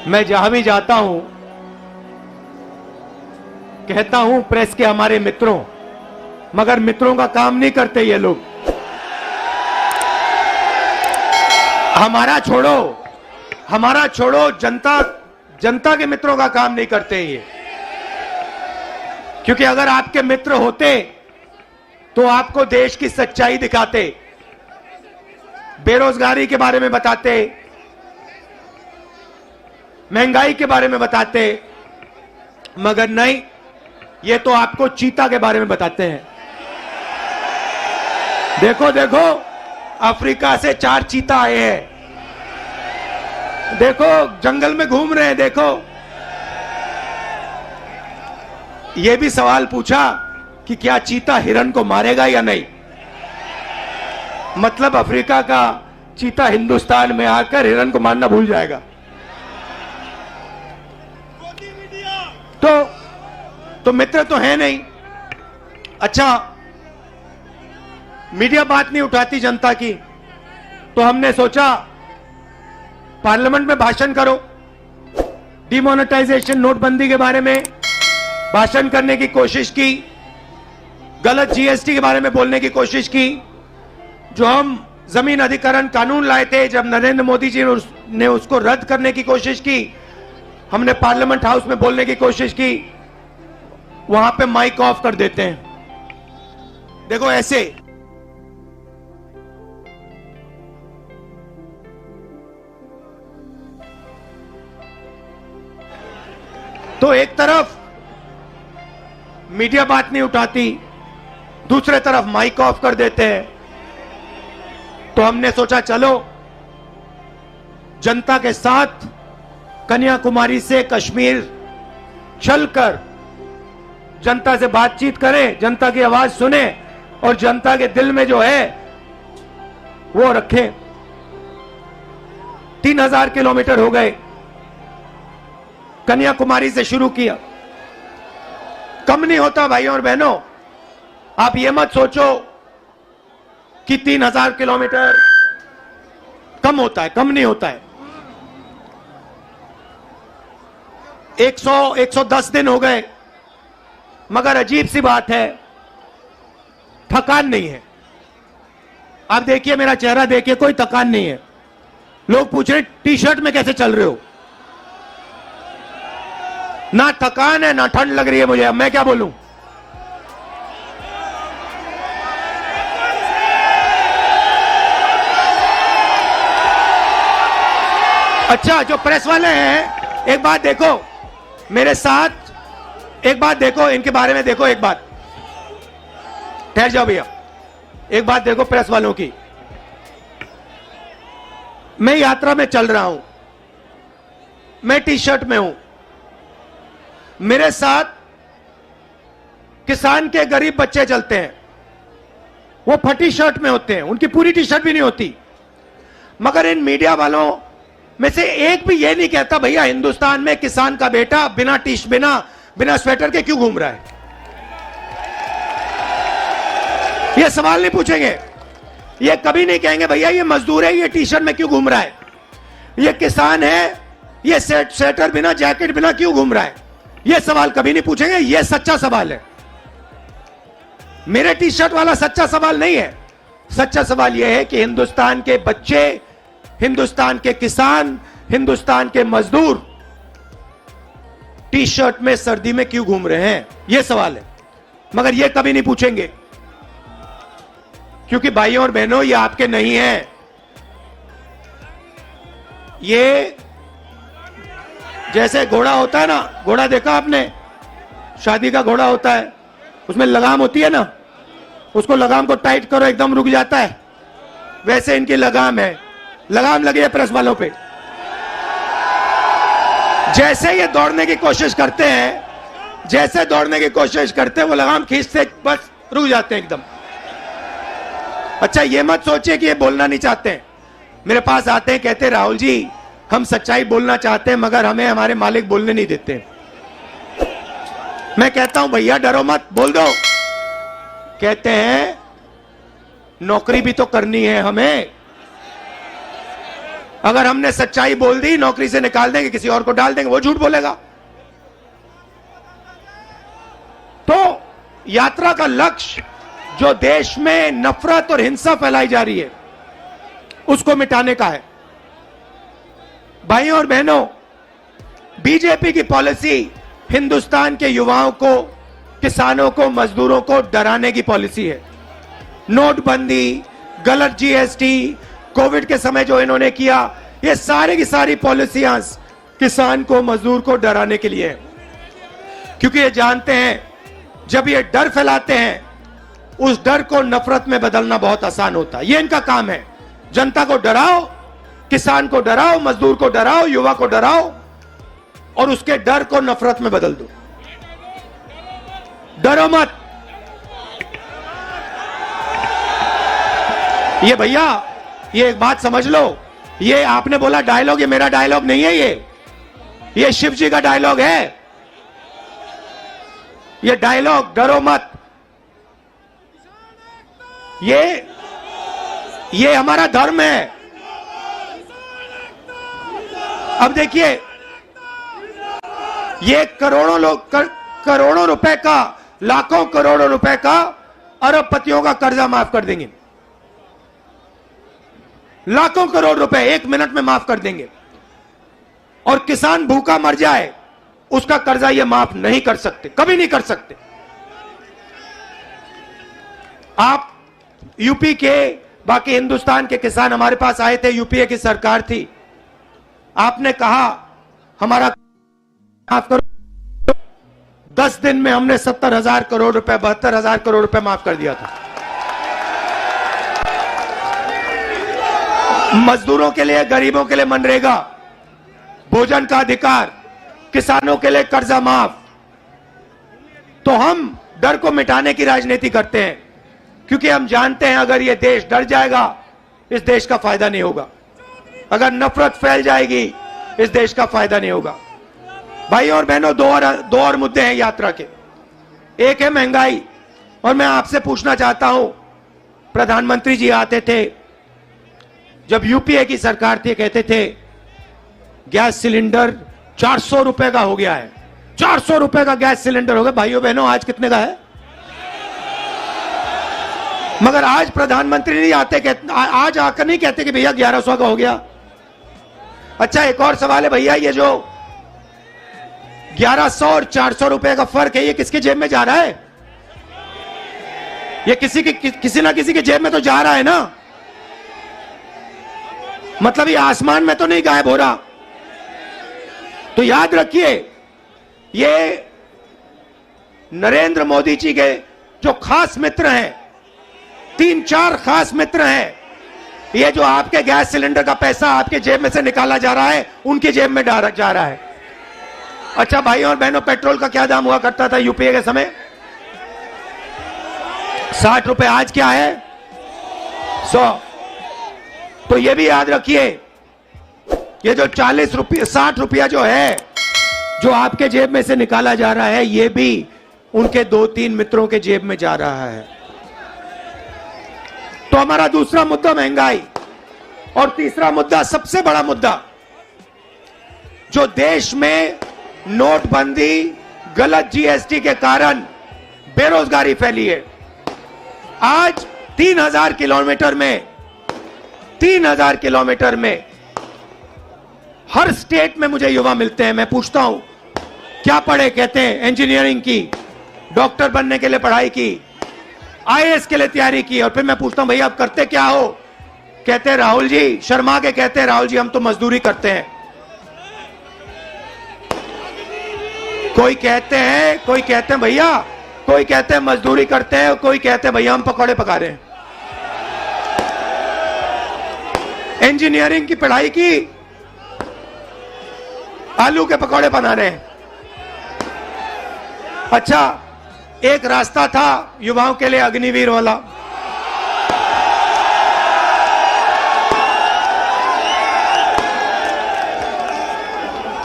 मैं जहां भी जाता हूं कहता हूं प्रेस के हमारे मित्रों, मगर मित्रों का काम नहीं करते ये लोग। हमारा छोड़ो, जनता के मित्रों का काम नहीं करते ये। क्योंकि अगर आपके मित्र होते तो आपको देश की सच्चाई दिखाते, बेरोजगारी के बारे में बताते, महंगाई के बारे में बताते, मगर नहीं, ये तो आपको चीता के बारे में बताते हैं। देखो अफ्रीका से 4 चीता आए हैं, देखो जंगल में घूम रहे हैं। देखो ये भी सवाल पूछा कि क्या चीता हिरण को मारेगा या नहीं। मतलब अफ्रीका का चीता हिंदुस्तान में आकर हिरण को मारना भूल जाएगा। तो मित्र तो है नहीं। अच्छा, मीडिया बात नहीं उठाती जनता की, तो हमने सोचा पार्लियामेंट में भाषण करो। डिमोनेटाइजेशन, नोटबंदी के बारे में भाषण करने की कोशिश की, गलत जीएसटी के बारे में बोलने की कोशिश की। जो हम जमीन अधिग्रहण कानून लाए थे, जब नरेंद्र मोदी जी ने उसको रद्द करने की कोशिश की, हमने पार्लियामेंट हाउस में बोलने की कोशिश की, वहां पे माइक ऑफ कर देते हैं। देखो ऐसे। तो एक तरफ मीडिया बात नहीं उठाती, दूसरे तरफ माइक ऑफ कर देते हैं। तो हमने सोचा चलो जनता के साथ कन्याकुमारी से कश्मीर चलकर जनता से बातचीत करें, जनता की आवाज सुने और जनता के दिल में जो है वो रखें। 3000 किलोमीटर हो गए, कन्याकुमारी से शुरू किया। कम नहीं होता भाइयों और बहनों। आप ये मत सोचो कि 3000 किलोमीटर कम होता है, कम नहीं होता है। 110 दिन हो गए, मगर अजीब सी बात है, थकान नहीं है। आप देखिए, मेरा चेहरा देखिए, कोई थकान नहीं है। लोग पूछ रहे टी शर्ट में कैसे चल रहे हो। ना थकान है ना ठंड लग रही है मुझे। अब मैं क्या बोलूं। अच्छा, जो प्रेस वाले हैं, एक बात देखो मेरे साथ, एक बात देखो इनके बारे में। देखो एक बात, ठहर जाओ भैया, एक बात देखो प्रेस वालों की। मैं यात्रा में चल रहा हूं, मैं टी शर्ट में हूं, मेरे साथ किसान के गरीब बच्चे चलते हैं, वो फटी शर्ट में होते हैं, उनकी पूरी टी शर्ट भी नहीं होती। मगर इन मीडिया वालों में से एक भी ये नहीं कहता भैया हिंदुस्तान में किसान का बेटा बिना स्वेटर के क्यों घूम रहा है। ये सवाल नहीं पूछेंगे, ये कभी नहीं कहेंगे भैया ये मजदूर है, ये टी शर्ट में क्यों घूम रहा है, ये किसान है, ये स्वेटर बिना जैकेट बिना क्यों घूम रहा है। ये सवाल कभी नहीं पूछेंगे। ये सच्चा सवाल है, मेरे टी शर्ट वाला सच्चा सवाल नहीं है। सच्चा सवाल यह है कि हिंदुस्तान के बच्चे, हिंदुस्तान के किसान, हिंदुस्तान के मजदूर टी शर्ट में सर्दी में क्यों घूम रहे हैं, यह सवाल है। मगर यह कभी नहीं पूछेंगे, क्योंकि भाइयों और बहनों ये आपके नहीं है। ये जैसे घोड़ा होता है ना, घोड़ा देखा आपने, शादी का घोड़ा होता है, उसमें लगाम होती है ना, उसको लगाम को टाइट करो एकदम रुक जाता है। वैसे इनकी लगाम है, लगाम लगी है प्रेस वालों पे। जैसे ये दौड़ने की कोशिश करते हैं, जैसे दौड़ने की कोशिश करते हैं, वो लगाम खींचते बस रुक जाते हैं एकदम। अच्छा, ये मत सोचिए कि ये बोलना नहीं चाहते हैं। मेरे पास आते हैं, कहते हैं राहुल जी हम सच्चाई बोलना चाहते हैं, मगर हमें हमारे मालिक बोलने नहीं देते। मैं कहता हूं भैया डरो मत, बोल दो। कहते हैं नौकरी भी तो करनी है हमें। अगर हमने सच्चाई बोल दी, नौकरी से निकाल देंगे, किसी और को डाल देंगे, वो झूठ बोलेगा। तो यात्रा का लक्ष्य जो देश में नफरत और हिंसा फैलाई जा रही है उसको मिटाने का है। भाइयों और बहनों, बीजेपी की पॉलिसी हिंदुस्तान के युवाओं को, किसानों को, मजदूरों को डराने की पॉलिसी है। नोटबंदी, गलत जीएसटी, कोविड के समय जो इन्होंने किया, ये सारी की सारी पॉलिसियां किसान को, मजदूर को डराने के लिए है। क्योंकि ये जानते हैं जब ये डर फैलाते हैं, उस डर को नफरत में बदलना बहुत आसान होता है। ये इनका काम है। जनता को डराओ, किसान को डराओ, मजदूर को डराओ, युवा को डराओ और उसके डर को नफरत में बदल दो। डरो मत। ये भैया, ये एक बात समझ लो, ये आपने बोला डायलॉग, ये मेरा डायलॉग नहीं है। ये शिव जी का डायलॉग है। ये डायलॉग डरो मत, ये हमारा धर्म है। अब देखिए, ये करोड़ों लोग, करोड़ों रुपए का, लाखों करोड़ों रुपए का, अरबपतियों का कर्जा माफ कर देंगे। लाखों करोड़ रुपए 1 मिनट में माफ कर देंगे। और किसान भूखा मर जाए, उसका कर्जा ये माफ नहीं कर सकते, कभी नहीं कर सकते। आप यूपी के, बाकी हिंदुस्तान के किसान हमारे पास आए थे, यूपीए की सरकार थी। आपने कहा हमारा माफ करो। 10 दिन में हमने 70,000 करोड़ रुपए, 72,000 करोड़ रुपए माफ कर दिया था। मजदूरों के लिए, गरीबों के लिए मनरेगा, भोजन का अधिकार, किसानों के लिए कर्जा माफ। तो हम डर को मिटाने की राजनीति करते हैं, क्योंकि हम जानते हैं अगर ये देश डर जाएगा, इस देश का फायदा नहीं होगा। अगर नफरत फैल जाएगी, इस देश का फायदा नहीं होगा। भाइयों और बहनों, दो और मुद्दे हैं यात्रा के। एक है महंगाई, और मैं आपसे पूछना चाहता हूं, प्रधानमंत्री जी आते थे, जब यूपीए की सरकार थी, कहते थे गैस सिलेंडर 400 रुपए का हो गया है। 400 रुपए का गैस सिलेंडर हो गया। भाइयों बहनों, आज कितने का है? मगर आज प्रधानमंत्री नहीं आते, आज आकर नहीं कहते कि भैया 1100 का हो गया। अच्छा, एक और सवाल है भैया, ये जो 1100 और 400 रुपए का फर्क है, ये किसके जेब में जा रहा है? ये किसी ना किसी के जेब में तो जा रहा है ना। मतलब ये आसमान में तो नहीं गायब हो रहा। तो याद रखिए, ये नरेंद्र मोदी जी के जो खास मित्र हैं, 3-4 खास मित्र हैं, ये जो आपके गैस सिलेंडर का पैसा आपके जेब में से निकाला जा रहा है, उनकी जेब में जा रहा है। अच्छा भाइयों और बहनों, पेट्रोल का क्या दाम हुआ करता था यूपीए के समय? 60 रुपए। आज क्या है? 100। तो ये भी याद रखिए, ये जो 40 रुपये, 60 रुपया जो है, जो आपके जेब में से निकाला जा रहा है, ये भी उनके 2-3 मित्रों के जेब में जा रहा है। तो हमारा दूसरा मुद्दा महंगाई, और तीसरा मुद्दा, सबसे बड़ा मुद्दा, जो देश में नोटबंदी, गलत जीएसटी के कारण बेरोजगारी फैली है। आज 3,000 किलोमीटर में हर स्टेट में मुझे युवा मिलते हैं। मैं पूछता हूं क्या पढ़े, कहते हैं इंजीनियरिंग की, डॉक्टर बनने के लिए पढ़ाई की, आईएएस के लिए तैयारी की। और फिर मैं पूछता हूं भैया आप करते क्या हो? कहते हैं राहुल जी, शर्मा के कहते हैं राहुल जी हम तो मजदूरी करते हैं। कोई कहते हैं भैया, कोई कहते हैं मजदूरी करते हैं, कोई कहते हैं भैया हम पकौड़े पका रहे हैं। इंजीनियरिंग की पढ़ाई की, आलू के पकौड़े बना रहे हैं। अच्छा, एक रास्ता था युवाओं के लिए अग्निवीर वाला,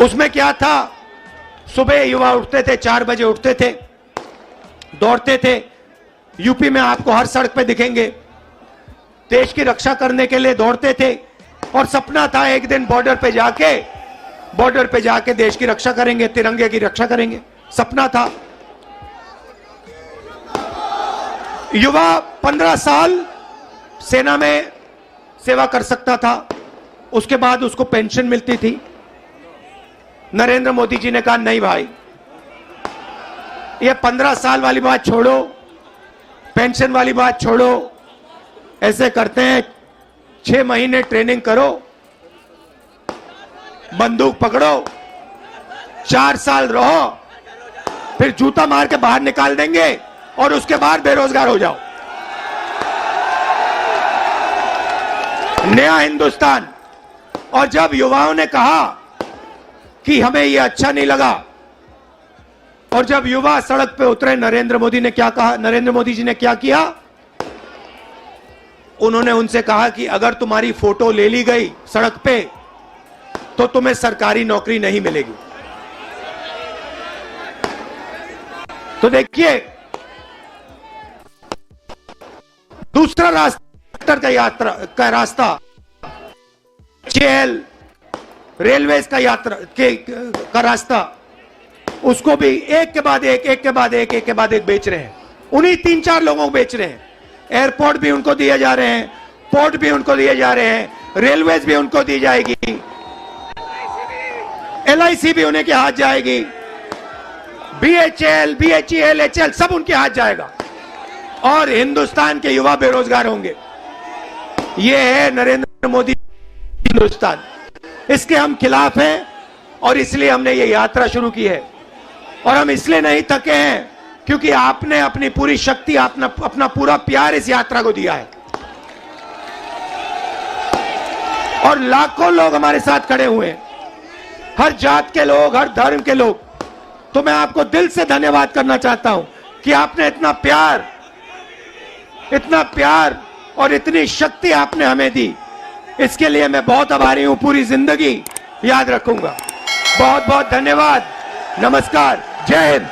उसमें क्या था? सुबह युवा उठते थे, 4 बजे उठते थे, दौड़ते थे। यूपी में आपको हर सड़क पे दिखेंगे, देश की रक्षा करने के लिए दौड़ते थे। और सपना था एक दिन बॉर्डर पे जाके देश की रक्षा करेंगे, तिरंगे की रक्षा करेंगे, सपना था। युवा 15 साल सेना में सेवा कर सकता था, उसके बाद उसको पेंशन मिलती थी। नरेंद्र मोदी जी ने कहा नहीं भाई, ये 15 साल वाली बात छोड़ो, पेंशन वाली बात छोड़ो, ऐसे करते हैं 6 महीने ट्रेनिंग करो, बंदूक पकड़ो, 4 साल रहो, फिर जूता मार के बाहर निकाल देंगे और उसके बाद बेरोजगार हो जाओ। नया हिंदुस्तान। और जब युवाओं ने कहा कि हमें यह अच्छा नहीं लगा, और जब युवा सड़क पे उतरे, नरेंद्र मोदी ने क्या कहा? नरेंद्र मोदी जी ने क्या किया? उन्होंने उनसे कहा कि अगर तुम्हारी फोटो ले ली गई सड़क पे तो तुम्हें सरकारी नौकरी नहीं मिलेगी। तो देखिए, दूसरा रास्ता रास्ता जेल, रेलवेज का रास्ता, उसको भी एक के बाद एक बेच रहे हैं। उन्हीं 3-4 लोगों को बेच रहे हैं। एयरपोर्ट भी उनको दिए जा रहे हैं, पोर्ट भी उनको दिए जा रहे हैं, रेलवेज भी उनको दी जाएगी, LIC भी उन्हें के हाथ जाएगी, BHL, BHEL, HL सब उनके हाथ जाएगा और हिंदुस्तान के युवा बेरोजगार होंगे। यह है नरेंद्र मोदी हिंदुस्तान। इसके हम खिलाफ हैं और इसलिए हमने ये यात्रा शुरू की है। और हम इसलिए नहीं थके हैं क्योंकि आपने अपनी पूरी शक्ति, अपना पूरा प्यार इस यात्रा को दिया है और लाखों लोग हमारे साथ खड़े हुए हैं, हर जात के लोग, हर धर्म के लोग। तो मैं आपको दिल से धन्यवाद करना चाहता हूं कि आपने इतना प्यार और इतनी शक्ति आपने हमें दी। इसके लिए मैं बहुत आभारी हूं, पूरी जिंदगी याद रखूंगा। बहुत बहुत धन्यवाद। नमस्कार। जय हिंद।